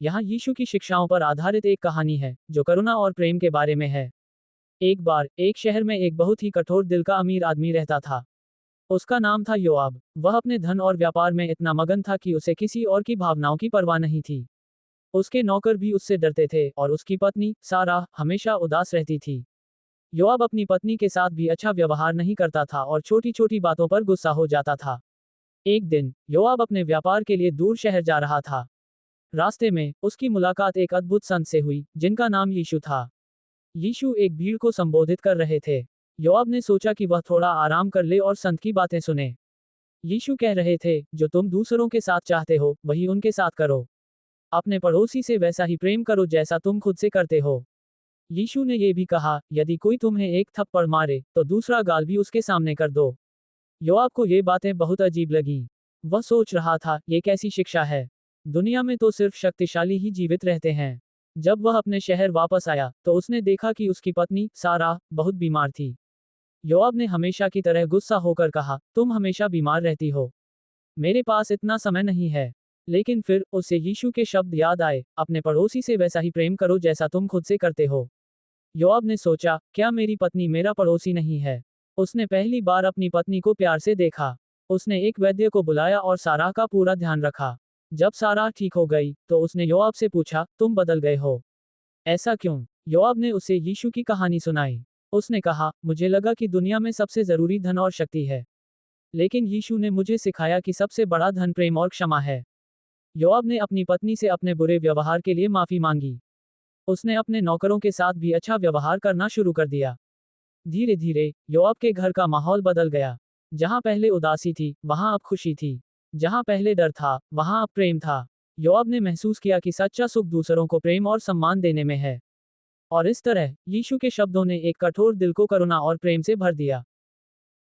यहाँ यीशु की शिक्षाओं पर आधारित एक कहानी है जो करुणा और प्रेम के बारे में है। एक बार एक शहर में एक बहुत ही कठोर दिल का अमीर आदमी रहता था। उसका नाम था योआब। वह अपने धन और व्यापार में इतना मगन था कि उसे किसी और की भावनाओं की परवाह नहीं थी। उसके नौकर भी उससे डरते थे और उसकी पत्नी सारा हमेशा उदास रहती थी। योआब अपनी पत्नी के साथ भी अच्छा व्यवहार नहीं करता था और छोटी छोटी बातों पर गुस्सा हो जाता था। एक दिन योआब अपने व्यापार के लिए दूर शहर जा रहा था। रास्ते में उसकी मुलाकात एक अद्भुत संत से हुई जिनका नाम यीशु था। यीशु एक भीड़ को संबोधित कर रहे थे। योआब ने सोचा कि वह थोड़ा आराम कर ले और संत की बातें सुने। यीशु कह रहे थे, जो तुम दूसरों के साथ चाहते हो वही उनके साथ करो। अपने पड़ोसी से वैसा ही प्रेम करो जैसा तुम खुद से करते हो। यीशु ने ये भी कहा, यदि कोई तुम्हें एक थप्पड़ मारे तो दूसरा गाल भी उसके सामने कर दो। योआब को ये बातें बहुत अजीब लगीं। वह सोच रहा था, ये कैसी शिक्षा है। दुनिया में तो सिर्फ शक्तिशाली ही जीवित रहते हैं। जब वह अपने शहर वापस आया तो उसने देखा कि उसकी पत्नी सारा बहुत बीमार थी। योआब ने हमेशा की तरह गुस्सा होकर कहा, तुम हमेशा बीमार रहती हो। मेरे पास इतना समय नहीं है। लेकिन फिर उसे यीशु के शब्द याद आए, अपने पड़ोसी से वैसा ही प्रेम करो जैसा तुम खुद से करते हो। योआब ने सोचा, क्या मेरी पत्नी मेरा पड़ोसी नहीं है। उसने पहली बार अपनी पत्नी को प्यार से देखा। उसने एक वैद्य को बुलाया और सारा का पूरा ध्यान रखा। जब सारा ठीक हो गई तो उसने योआब से पूछा, तुम बदल गए हो। ऐसा क्यों? योआब ने उसे यीशु की कहानी सुनाई। उसने कहा, मुझे लगा कि दुनिया में सबसे जरूरी धन और शक्ति है। लेकिन यीशु ने मुझे सिखाया कि सबसे बड़ा धन प्रेम और क्षमा है। योआब ने अपनी पत्नी से अपने बुरे व्यवहार के लिए माफी मांगी। उसने अपने नौकरों के साथ भी अच्छा व्यवहार करना शुरू कर दिया। धीरे धीरे योआब के घर का माहौल बदल गया। जहां पहले उदासी थी वहां अब खुशी थी। जहां पहले डर था वहां अब प्रेम था। योआब ने महसूस किया कि सच्चा सुख दूसरों को प्रेम और सम्मान देने में है। और इस तरह यीशु के शब्दों ने एक कठोर दिल को करुणा और प्रेम से भर दिया।